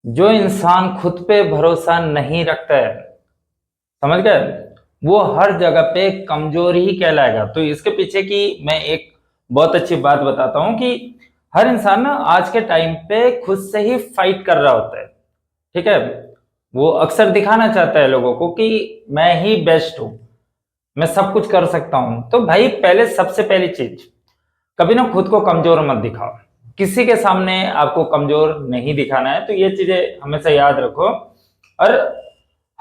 जो इंसान खुद पे भरोसा नहीं रखता है, समझ गए, वो हर जगह पे कमजोर ही कहलाएगा। तो इसके पीछे की मैं एक बहुत अच्छी बात बताता हूं कि हर इंसान ना आज के टाइम पे खुद से ही फाइट कर रहा होता है। ठीक है, वो अक्सर दिखाना चाहता है लोगों को कि मैं ही बेस्ट हूं, मैं सब कुछ कर सकता हूं। तो भाई पहले सबसे पहली चीज, कभी ना खुद को कमजोर मत दिखाओ। किसी के सामने आपको कमजोर नहीं दिखाना है, तो ये चीजें हमेशा याद रखो। और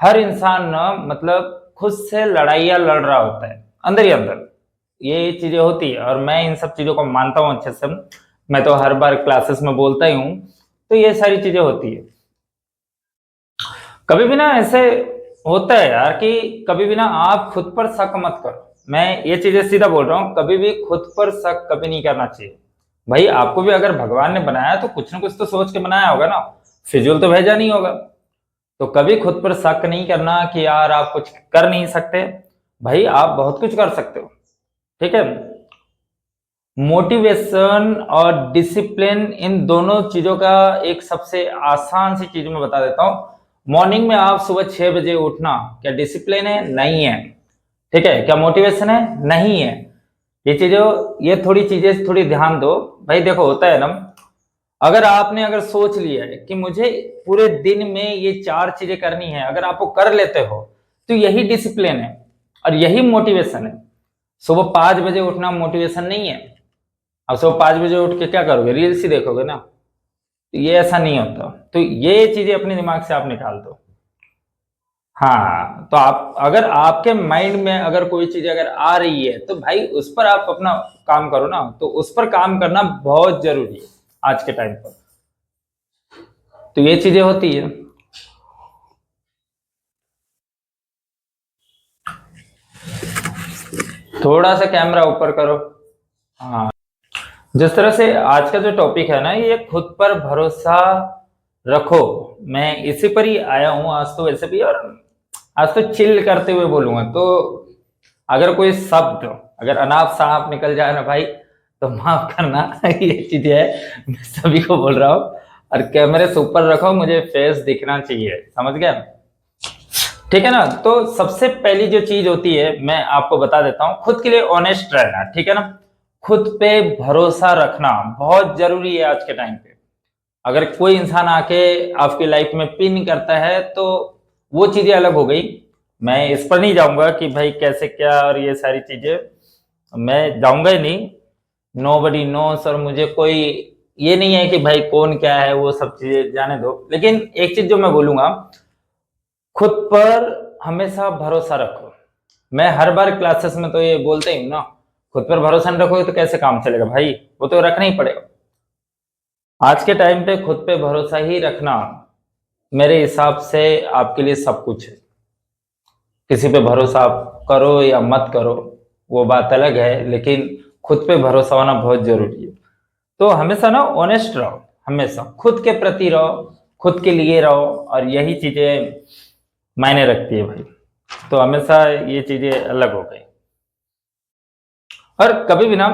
हर इंसान ना मतलब खुद से लड़ाइयाँ लड़ रहा होता है अंदर ही अंदर, ये चीजें होती है और मैं इन सब चीजों को मानता हूँ अच्छे से। मैं तो हर बार क्लासेस में बोलता ही हूँ, तो ये सारी चीजें होती है। कभी भी ना ऐसे होता है यार कि कभी भी ना आप खुद पर शक मत करो। मैं ये चीजें सीधा बोल रहा हूँ, कभी भी खुद पर शक कभी नहीं करना चाहिए। भाई आपको भी अगर भगवान ने बनाया तो कुछ ना कुछ तो सोच के बनाया होगा ना, फिजूल तो भेजा नहीं होगा। तो कभी खुद पर शक नहीं करना कि यार आप कुछ कर नहीं सकते। भाई आप बहुत कुछ कर सकते हो। ठीक है, मोटिवेशन और डिसिप्लिन, इन दोनों चीजों का एक सबसे आसान सी चीज मैं बता देता हूं। मॉर्निंग में आप सुबह 6 बजे उठना क्या डिसिप्लिन है? नहीं है। ठीक है, क्या मोटिवेशन है? नहीं है। ये चीजों, ये थोड़ी चीजें थोड़ी ध्यान दो। भाई देखो होता है ना, अगर सोच लिया है कि मुझे पूरे दिन में ये 4 चीजें करनी है, अगर आप वो कर लेते हो तो यही डिसिप्लिन है और यही मोटिवेशन है। सुबह 5 बजे उठना मोटिवेशन नहीं है। अब सुबह 5 बजे उठ के क्या करोगे? रील्स ही देखोगे ना। तो ये ऐसा नहीं होता। तो ये चीजें अपने दिमाग से आप निकाल दो। हाँ, तो आप अगर आपके माइंड में अगर कोई चीज अगर आ रही है तो भाई उस पर आप अपना काम करो ना। तो उस पर काम करना बहुत जरूरी है आज के टाइम पर। तो ये चीजें होती है। थोड़ा सा कैमरा ऊपर करो। हाँ, जिस तरह से आज का जो टॉपिक है ना, ये खुद पर भरोसा रखो, मैं इसी पर ही आया हूँ आज तो। वैसे भी, और आज तो चिल करते हुए बोलूंगा। तो अगर कोई शब्द अगर अनाप शनाप निकल जाए ना भाई, तो माफ करना ये चीज है, मैं सभी को बोल रहा हूँ। और कैमरे से ऊपर रखो, मुझे फेस दिखना चाहिए, समझ गया? ठीक है ना। तो सबसे पहली जो चीज होती है मैं आपको बता देता हूँ, खुद के लिए ऑनेस्ट रहना। ठीक है ना, खुद पे भरोसा रखना बहुत जरूरी है आज के टाइम पे। अगर कोई इंसान आके आपकी लाइफ में पिन करता है तो वो चीजें अलग हो गई। मैं इस पर नहीं जाऊंगा कि भाई कैसे क्या और ये सारी चीजें, मैं जाऊंगा ही नहीं। नो बडी नोस, और मुझे कोई ये नहीं है कि भाई कौन क्या है, वो सब चीजें जाने दो। लेकिन एक चीज जो मैं बोलूंगा, खुद पर हमेशा भरोसा रखो। मैं हर बार क्लासेस में तो ये बोलते ही हूँ ना, खुद पर भरोसा नहीं रखोगे तो कैसे काम चलेगा भाई, वो तो रखना ही पड़ेगा। आज के टाइम पे खुद पे भरोसा ही रखना मेरे हिसाब से आपके लिए सब कुछ है। किसी पे भरोसा आप करो या मत करो, वो बात अलग है, लेकिन खुद पे भरोसा होना बहुत जरूरी है। तो हमेशा ना ऑनेस्ट रहो, हमेशा खुद के प्रति रहो, खुद के लिए रहो, और यही चीजें मायने रखती है भाई। तो हमेशा ये चीजें अलग हो गई। और कभी भी ना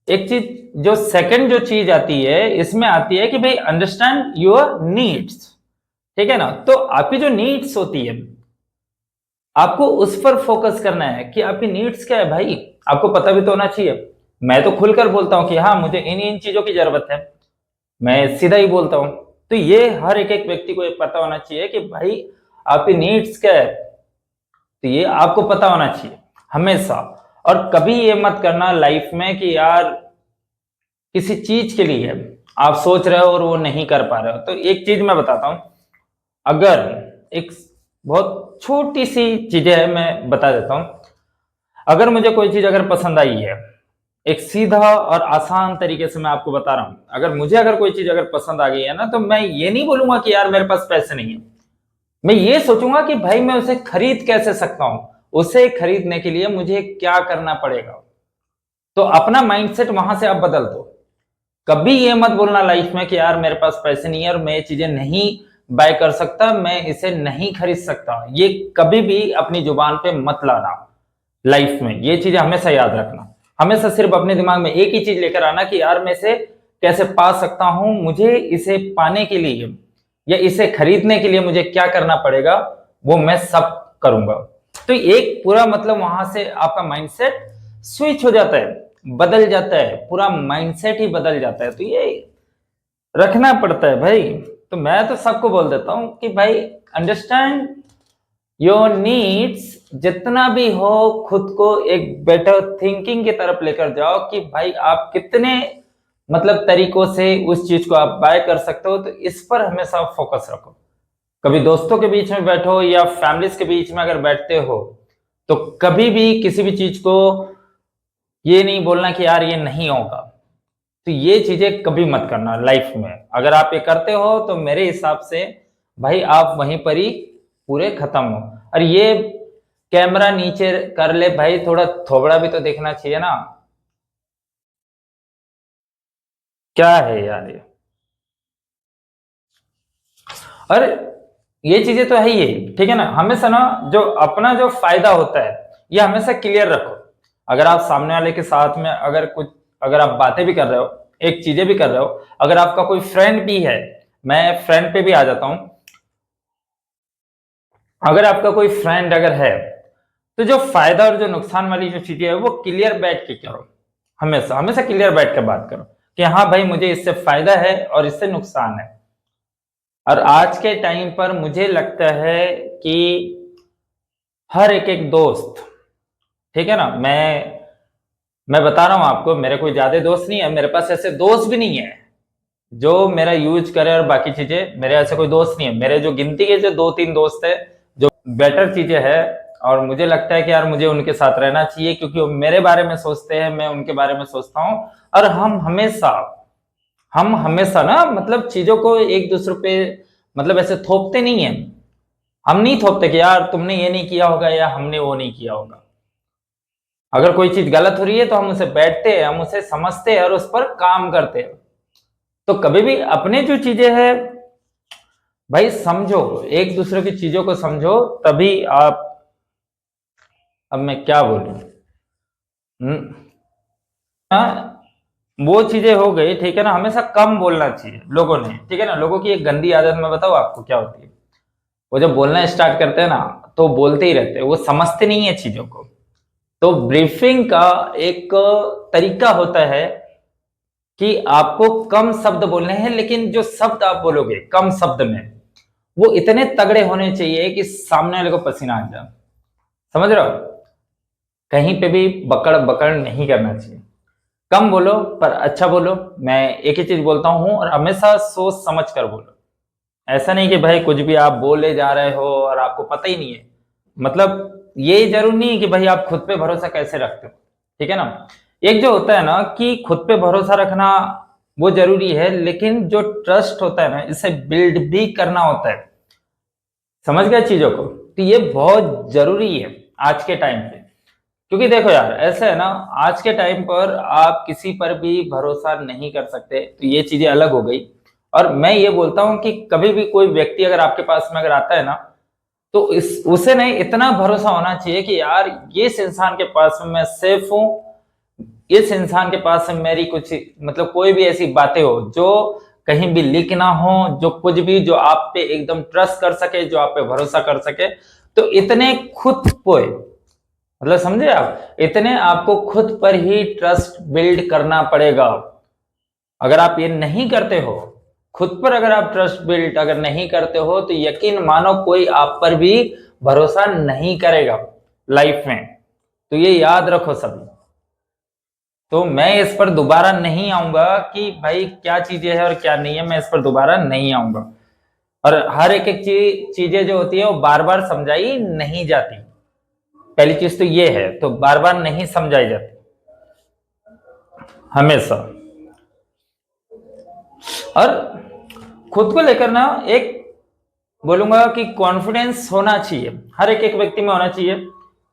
एक चीज, जो सेकंड जो चीज आती है इसमें आती है कि भाई अंडरस्टैंड योर नीड्स। ठीक है ना, तो आपकी जो नीड्स होती है, आपको उस पर फोकस करना है कि आपकी नीड्स क्या है भाई। आपको पता भी तो होना चाहिए। मैं तो खुलकर बोलता हूँ कि हाँ मुझे इन इन चीजों की जरूरत है, मैं सीधा ही बोलता हूँ। तो ये हर एक एक व्यक्ति को ये पता होना चाहिए कि भाई आपकी नीड्स क्या है। तो ये आपको पता होना चाहिए हमेशा। और कभी ये मत करना लाइफ में कि यार किसी चीज के लिए आप सोच रहे हो और वो नहीं कर पा रहे हो। तो एक चीज मैं बताता हूं, अगर एक बहुत छोटी सी चीज है, मैं बता देता हूं। अगर मुझे कोई चीज अगर पसंद आई है, एक सीधा और आसान तरीके से मैं आपको बता रहा हूं, अगर कोई चीज अगर पसंद आ गई है ना, तो मैं ये नहीं बोलूंगा कि यार मेरे पास पैसे नहीं है। मैं ये सोचूंगा कि भाई मैं उसे खरीद कैसे सकता हूं, उसे खरीदने के लिए मुझे क्या करना पड़ेगा। तो अपना माइंडसेट वहां से आप बदल दो। कभी ये मत बोलना लाइफ में कि यार मेरे पास पैसे नहीं है और मैं ये चीजें नहीं बाय कर सकता, मैं इसे नहीं खरीद सकता। ये कभी भी अपनी जुबान पे मत लाना लाइफ में। ये चीजें हमेशा याद रखना। हमेशा सिर्फ अपने दिमाग में एक ही चीज लेकर आना कि यार मैं इसे कैसे पा सकता हूं, मुझे इसे पाने के लिए या इसे खरीदने के लिए मुझे क्या करना पड़ेगा, वो मैं सब करूंगा। तो एक पूरा मतलब वहां से आपका माइंडसेट स्विच हो जाता है, बदल जाता है, पूरा माइंडसेट ही बदल जाता है। तो ये रखना पड़ता है भाई। तो मैं तो सबको बोल देता हूं कि भाई अंडरस्टैंड योर नीड्स, जितना भी हो खुद को एक बेटर थिंकिंग की तरफ लेकर जाओ कि भाई आप कितने मतलब तरीकों से उस चीज को आप बाय कर सकते हो। तो इस पर हमेशा फोकस रखो। कभी दोस्तों के बीच में बैठो या फैमिलीज के बीच में अगर बैठते हो, तो कभी भी किसी भी चीज को ये नहीं बोलना कि यार ये नहीं होगा। तो ये चीजें कभी मत करना लाइफ में। अगर आप ये करते हो तो मेरे हिसाब से भाई आप वहीं पर ही पूरे खत्म हो। और ये कैमरा नीचे कर ले भाई, थोड़ा थोबड़ा भी तो देखना चाहिए ना। क्या है यार ये। और ये चीजें तो है ही है, ठीक है ना। हमेशा ना जो अपना जो फायदा होता है ये हमेशा क्लियर रखो। अगर आप सामने वाले के साथ में अगर आप बातें भी कर रहे हो, एक चीजें भी कर रहे हो, अगर आपका कोई फ्रेंड भी है, मैं फ्रेंड पे भी आ जाता हूं। अगर आपका कोई फ्रेंड अगर है, तो जो फायदा और जो नुकसान वाली जो चीजें है वो क्लियर बैठ के करो। हमेशा हमेशा क्लियर बैठ के बात करो कि हाँ भाई मुझे इससे फायदा है और इससे नुकसान है। और आज के टाइम पर मुझे लगता है कि हर एक एक दोस्त, ठीक है ना, मैं बता रहा हूं आपको, मेरे कोई ज्यादा दोस्त नहीं है, मेरे पास ऐसे दोस्त भी नहीं है जो मेरा यूज करे और बाकी चीजें। मेरे ऐसे कोई दोस्त नहीं है। मेरे जो गिनती के जो 2-3 दोस्त है जो बेटर चीजें है, और मुझे लगता है कि यार मुझे उनके साथ रहना चाहिए क्योंकि वो मेरे बारे में सोचते हैं, मैं उनके बारे में सोचता हूँ। और हम हमेशा ना मतलब चीजों को एक दूसरे पे मतलब ऐसे थोपते नहीं है। हम नहीं थोपते कि यार तुमने ये नहीं किया होगा या हमने वो नहीं किया होगा। अगर कोई चीज गलत हो रही है तो हम उसे बैठते हैं, हम उसे समझते हैं और उस पर काम करते हैं। तो कभी भी अपने जो चीजें हैं भाई समझो, एक दूसरे की चीजों को समझो, तभी आप, अब मैं क्या बोलूं। हाँ, वो चीजें हो गई, ठीक है ना। हमेशा कम बोलना चाहिए लोगों ने, ठीक है ना। लोगों की एक गंदी आदत मैं बताऊं आपको क्या होती है। वो जब बोलना स्टार्ट करते हैं ना तो बोलते ही रहते हैं, वो समझते नहीं है चीजों को। तो ब्रीफिंग का एक तरीका होता है कि आपको कम शब्द बोलने हैं, लेकिन जो शब्द आप बोलोगे कम शब्द में वो इतने तगड़े होने चाहिए कि सामने वाले को पसीना आ जाए। समझ रहे हो। कहीं पे भी बकड़ बकड़ नहीं करना चाहिए। कम बोलो पर अच्छा बोलो। मैं एक ही चीज बोलता हूं और हमेशा सोच समझ कर बोलो। ऐसा नहीं कि भाई कुछ भी आप बोले जा रहे हो और आपको पता ही नहीं है। मतलब ये जरूर नहीं है कि भाई आप खुद पे भरोसा कैसे रखते हो, ठीक है ना। एक जो होता है ना कि खुद पे भरोसा रखना वो जरूरी है, लेकिन जो ट्रस्ट होता है ना इसे बिल्ड भी करना होता है। समझ गया चीजों को। तो ये बहुत जरूरी है आज के टाइम पे। क्योंकि देखो यार ऐसा है ना, आज के टाइम पर आप किसी पर भी भरोसा नहीं कर सकते। तो ये चीजें अलग हो गई। और मैं ये बोलता हूं कि कभी भी कोई व्यक्ति अगर आपके पास में अगर आता है ना, तो इस उसे नहीं इतना भरोसा होना चाहिए कि यार ये इस इंसान के पास में मैं सेफ हूं। इस इंसान के पास में मेरी कुछ मतलब कोई भी ऐसी बातें हो जो कहीं भी लीक ना हो, जो कुछ भी जो आप पे एकदम ट्रस्ट कर सके, जो आप पे भरोसा कर सके। तो इतने खुद पे मतलब समझे आप, इतने आपको खुद पर ही ट्रस्ट बिल्ड करना पड़ेगा। अगर आप ये नहीं करते हो, खुद पर अगर आप ट्रस्ट बिल्ड अगर नहीं करते हो, तो यकीन मानो कोई आप पर भी भरोसा नहीं करेगा लाइफ में। तो ये याद रखो सभी। तो मैं इस पर दोबारा नहीं आऊंगा कि भाई क्या चीजें है और क्या नहीं है, मैं इस पर दोबारा नहीं आऊंगा। और हर एक एक चीजें जो होती है वो बार बार समझाई नहीं जाती। पहली चीज तो ये है, तो बार बार नहीं समझाई जाती हमेशा। और खुद को लेकर ना एक बोलूंगा कि कॉन्फिडेंस होना चाहिए, हर एक एक व्यक्ति में होना चाहिए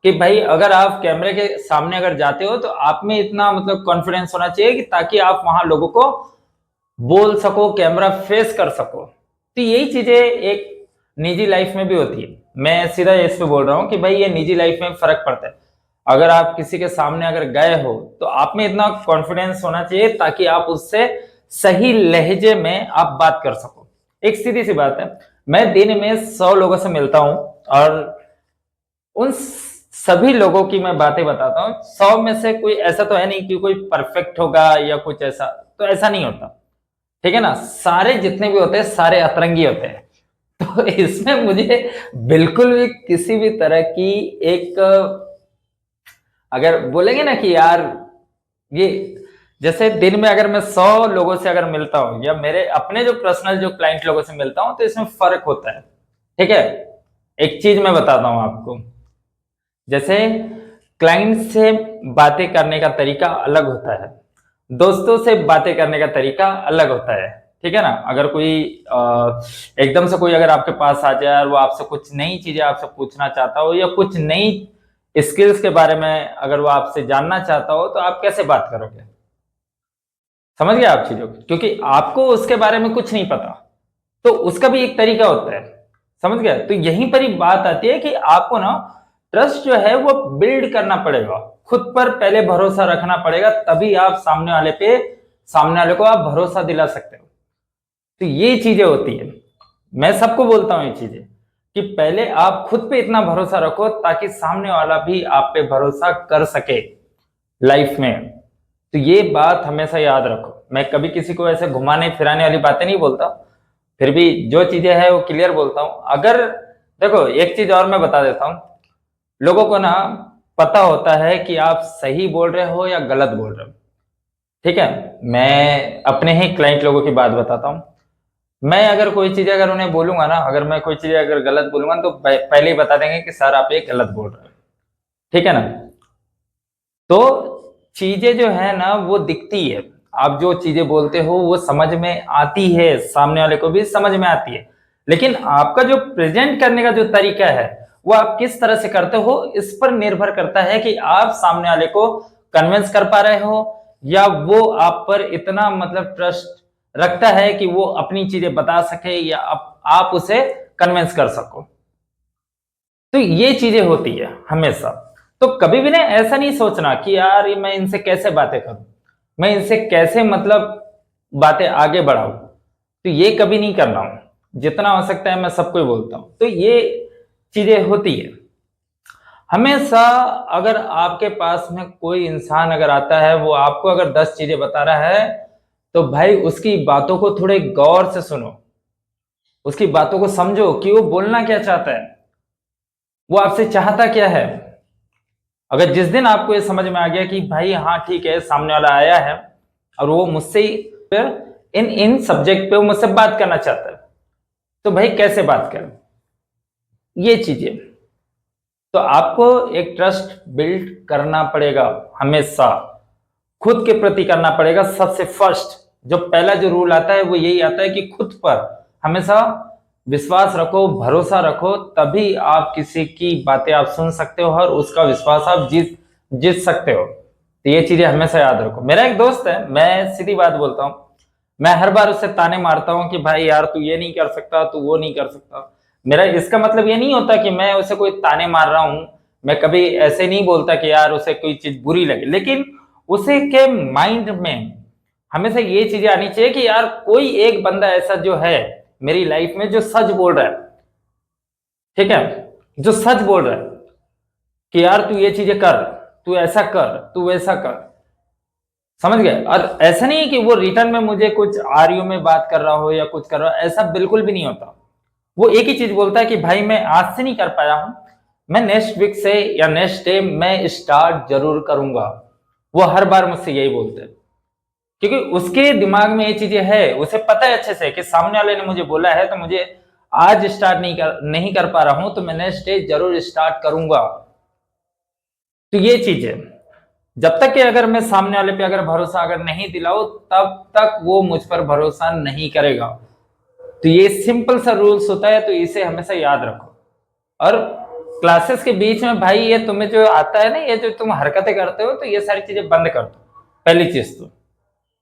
कि भाई अगर आप कैमरे के सामने अगर जाते हो तो आप में इतना मतलब कॉन्फिडेंस होना चाहिए कि ताकि आप वहां लोगों को बोल सको, कैमरा फेस कर सको। तो यही चीजें एक निजी लाइफ में भी होती है। मैं सीधा इस पे बोल रहा हूँ कि भाई ये निजी लाइफ में फर्क पड़ता है। अगर आप किसी के सामने अगर गए हो तो आप में इतना कॉन्फिडेंस होना चाहिए ताकि आप उससे सही लहजे में आप बात कर सको। एक सीधी सी बात है, मैं दिन में 100 लोगों से मिलता हूं और उन सभी लोगों की मैं बातें बताता हूँ। 100 में से कोई ऐसा तो है नहीं कि कोई परफेक्ट होगा या कुछ ऐसा, तो ऐसा नहीं होता, ठीक है ना। सारे जितने भी होते हैं सारे अतरंगी होते हैं। तो इसमें मुझे बिल्कुल भी किसी भी तरह की एक, अगर बोलेंगे ना कि यार ये, जैसे दिन में अगर मैं 100 लोगों से अगर मिलता हूं या मेरे अपने जो पर्सनल जो क्लाइंट लोगों से मिलता हूं, तो इसमें फर्क होता है, ठीक है। एक चीज मैं बताता हूं आपको, जैसे क्लाइंट से बातें करने का तरीका अलग होता है, दोस्तों से बातें करने का तरीका अलग होता है, ठीक है ना। अगर कोई एकदम से कोई अगर आपके पास आ जाए और वो आपसे कुछ नई चीजें आपसे पूछना चाहता हो या कुछ नई स्किल्स के बारे में अगर वो आपसे जानना चाहता हो, तो आप कैसे बात करोगे? समझ गए आप चीजों को, क्योंकि आपको उसके बारे में कुछ नहीं पता, तो उसका भी एक तरीका होता है, समझ गए। तो यहीं पर ही बात आती है कि आपको ना ट्रस्ट जो है वो बिल्ड करना पड़ेगा, खुद पर पहले भरोसा रखना पड़ेगा, तभी आप सामने वाले को आप भरोसा दिला सकते हो। तो ये चीजें होती है, मैं सबको बोलता हूं ये चीजें, कि पहले आप खुद पे इतना भरोसा रखो ताकि सामने वाला भी आप पे भरोसा कर सके लाइफ में। तो ये बात हमेशा याद रखो। मैं कभी किसी को ऐसे घुमाने फिराने वाली बातें नहीं बोलता, फिर भी जो चीजें हैं वो क्लियर बोलता हूं। अगर देखो एक चीज और मैं बता देता हूं, लोगों को ना पता होता है कि आप सही बोल रहे हो या गलत बोल रहे हो, ठीक है। मैं अपने ही क्लाइंट लोगों की बात बताता हूं। मैं अगर कोई चीज अगर उन्हें बोलूंगा ना, अगर मैं कोई चीज अगर गलत बोलूंगा तो पहले ही बता देंगे कि सर आप ये गलत बोल रहे हो, ठीक है ना। तो चीजें जो है ना वो दिखती है, आप जो चीजें बोलते हो वो समझ में आती है, सामने वाले को भी समझ में आती है, लेकिन आपका जो प्रेजेंट करने का जो तरीका है वो आप किस तरह से करते हो, इस पर निर्भर करता है कि आप सामने वाले को कन्विंस कर पा रहे हो या वो आप पर इतना मतलब ट्रस्ट रखता है कि वो अपनी चीजें बता सके या आप उसे कन्विंस कर सको। तो ये चीजें होती है हमेशा। तो कभी भी ना ऐसा नहीं सोचना कि यार ये मैं इनसे कैसे बातें करूं, मैं इनसे कैसे मतलब बातें आगे बढ़ाऊं, तो ये कभी नहीं करना हूं। जितना हो सकता है मैं सबको ही बोलता हूं। तो ये चीजें होती है हमेशा। अगर आपके पास में कोई इंसान अगर आता है, वो आपको अगर 10 चीजें बता रहा है, तो भाई उसकी बातों को थोड़े गौर से सुनो, उसकी बातों को समझो कि वो बोलना क्या चाहता है, वो आपसे चाहता क्या है। अगर जिस दिन आपको ये समझ में आ गया कि भाई हाँ ठीक है, सामने वाला आया है और वो मुझसे फिर इन इन सब्जेक्ट पे वो मुझसे बात करना चाहता है, तो भाई कैसे बात करें, ये चीजें। तो आपको एक ट्रस्ट बिल्ड करना पड़ेगा, हमेशा खुद के प्रति करना पड़ेगा। सबसे फर्स्ट जो पहला जो रूल आता है वो यही आता है कि खुद पर हमेशा विश्वास रखो, भरोसा रखो, तभी आप किसी की बातें आप सुन सकते हो और उसका विश्वास आप जीत जीत सकते हो। तो ये चीजें हमेशा याद रखो। मेरा एक दोस्त है, मैं सीधी बात बोलता हूँ, मैं हर बार उससे ताने मारता हूँ कि भाई यार तू ये नहीं कर सकता, तू वो नहीं कर सकता। मेरा इसका मतलब ये नहीं होता कि मैं उसे कोई ताने मार रहा हूँ, मैं कभी ऐसे नहीं बोलता कि यार उसे कोई चीज बुरी लगे, लेकिन उसे के माइंड में हमेशा ये चीजें आनी चाहिए कि यार कोई एक बंदा ऐसा जो है मेरी लाइफ में जो सच बोल रहा है, ठीक है, जो सच बोल रहा है कि यार तू ये चीजें कर, तू ऐसा कर, तू वैसा कर, समझ गए। और ऐसा नहीं है कि वो रिटर्न में मुझे कुछ आर्यू में बात कर रहा हो या कुछ कर रहा हो, ऐसा बिल्कुल भी नहीं होता। वो एक ही चीज बोलता है कि भाई मैं आज से नहीं कर पाया हूं, मैं नेक्स्ट वीक से या नेक्स्ट डे मैं स्टार्ट जरूर करूंगा। वो हर बार मुझसे यही बोलते हैं, क्योंकि उसके दिमाग में ये चीजें है, उसे पता है अच्छे से कि सामने वाले ने मुझे बोला है, तो मुझे आज स्टार्ट नहीं कर पा रहा हूं, तो मैं नेक्स्ट डे जरूर स्टार्ट करूंगा। तो ये चीज है, जब तक कि अगर मैं सामने वाले पे अगर भरोसा अगर नहीं दिलाऊं, तब तक वो मुझ पर भरोसा नहीं करेगा। तो ये सिंपल सा रूल्स होता है, तो इसे हमेशा याद रखो। और क्लासेस के बीच में भाई ये तुम्हें जो आता है ना, ये जो तुम हरकतें करते हो, तो ये सारी चीजें बंद कर दो। पहली चीज तो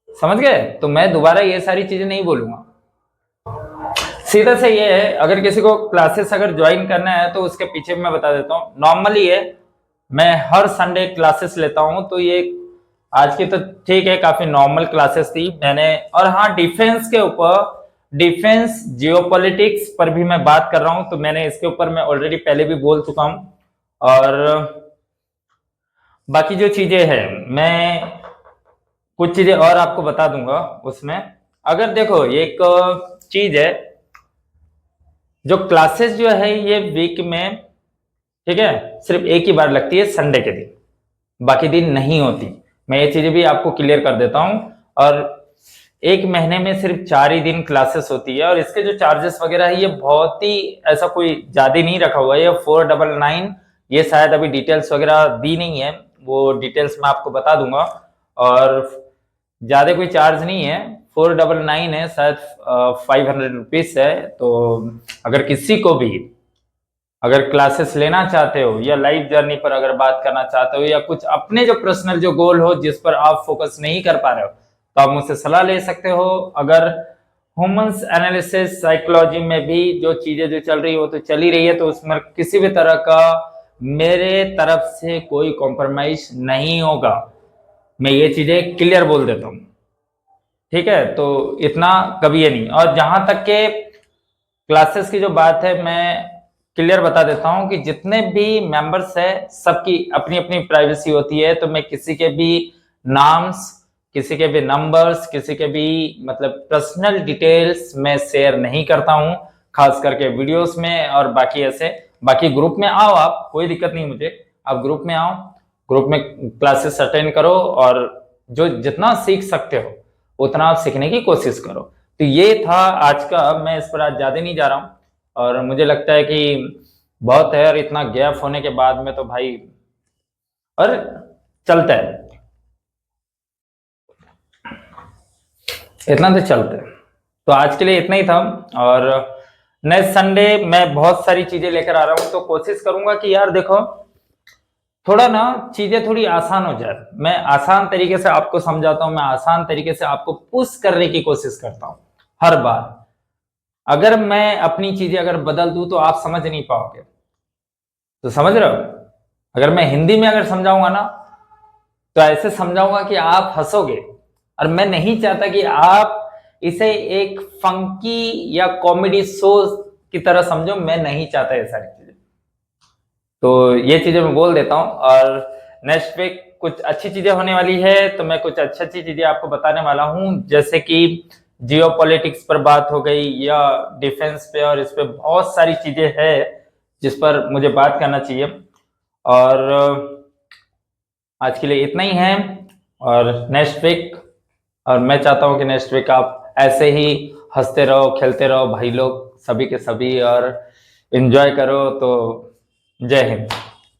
समझ गए, तो मैं दोबारा ये सारी चीजें नहीं बोलूंगा। सीधा से ये है, अगर किसी को क्लासेस अगर ज्वाइन करना है तो उसके पीछे मैं बता देता हूँ। नॉर्मली है, मैं हर संडे क्लासेस लेता हूँ, तो ये आज की तो ठीक है, काफी नॉर्मल क्लासेस थी मैंने। और हाँ, डिफेंस के ऊपर डिफेंस जियोपॉलिटिक्स पर भी मैं बात कर रहा हूं, तो मैंने इसके ऊपर मैं ऑलरेडी पहले भी बोल चुका हूं। और बाकी जो चीजें हैं मैं कुछ चीजें और आपको बता दूंगा उसमें। अगर देखो एक चीज है, जो क्लासेस जो है ये वीक में, ठीक है, सिर्फ एक ही बार लगती है संडे के दिन, बाकी दिन नहीं होती। मैं ये चीजें भी आपको क्लियर कर देता हूं। और एक महीने में सिर्फ 4 ही दिन क्लासेस होती है, और इसके जो चार्जेस वगैरह है ये बहुत ही ऐसा कोई ज्यादा नहीं रखा हुआ है, ये 499। ये शायद अभी डिटेल्स वगैरह दी नहीं है, वो डिटेल्स मैं आपको बता दूंगा। और ज्यादा कोई चार्ज नहीं है, 499 है, शायद 500 रुपीज है। तो अगर किसी को भी अगर क्लासेस लेना चाहते हो या लाइफ जर्नी पर अगर बात करना चाहते हो या कुछ अपने जो पर्सनल जो गोल हो जिस पर आप फोकस नहीं कर पा रहे हो, तो आप मुझसे सलाह ले सकते हो। अगर ह्यूमंस एनालिसिस साइकोलॉजी में भी जो चीजें जो चल रही है वो तो चल ही रही है, तो उसमें किसी भी तरह का मेरे तरफ से कोई कॉम्प्रोमाइज नहीं होगा, मैं ये चीजें क्लियर बोल देता हूँ, ठीक है। तो इतना कभी ये नहीं। और जहां तक के क्लासेस की जो बात है, मैं क्लियर बता देता हूं कि जितने भी मेंबर्स है सबकी अपनी अपनी प्राइवेसी होती है, तो मैं किसी के भी नाम्स, किसी के भी नंबर्स, किसी के भी मतलब पर्सनल डिटेल्स में शेयर नहीं करता हूं, खास करके वीडियोस में। और बाकी ऐसे बाकी ग्रुप में आओ आप, कोई दिक्कत नहीं मुझे, आप ग्रुप में आओ, ग्रुप में क्लासेस अटेंड करो, और जो जितना सीख सकते हो उतना आप सीखने की कोशिश करो। तो ये था आज का, मैं इस पर आज ज्यादा नहीं जा रहा हूँ। और मुझे लगता है कि बहुत है, और इतना गैप होने के बाद में तो भाई, और चलता है, इतना तो चलता है। तो आज के लिए इतना ही था। और नेक्स्ट संडे मैं बहुत सारी चीजें लेकर आ रहा हूं, तो कोशिश करूंगा कि यार देखो थोड़ा ना चीजें थोड़ी आसान हो जाए, मैं आसान तरीके से आपको समझाता हूं, मैं आसान तरीके से आपको पुश करने की कोशिश करता हूं हर बार। अगर मैं अपनी चीजें अगर बदल दूं तो आप समझ नहीं पाओगे, तो समझ रहे हो। अगर मैं हिंदी में अगर समझाऊंगा ना, तो ऐसे समझाऊंगा कि आप हंसोगे, और मैं नहीं चाहता कि आप इसे एक फंकी या कॉमेडी शो की तरह समझो, मैं नहीं चाहता ये सारी चीजें। तो ये चीजें मैं बोल देता हूं। और नेक्स्ट वीक कुछ अच्छी चीजें होने वाली है, तो मैं कुछ अच्छी अच्छी चीजें आपको बताने वाला हूं, जैसे कि जियो पॉलिटिक्स पर बात हो गई, या डिफेंस पे, और इस पे बहुत सारी चीजें हैं जिस पर मुझे बात करना चाहिए। और आज के लिए इतना ही है। और नेक्स्ट वीक, और मैं चाहता हूं कि नेक्स्ट वीक आप ऐसे ही हंसते रहो, खेलते रहो भाई लोग, सभी के सभी, और एंजॉय करो। तो जय हिंद।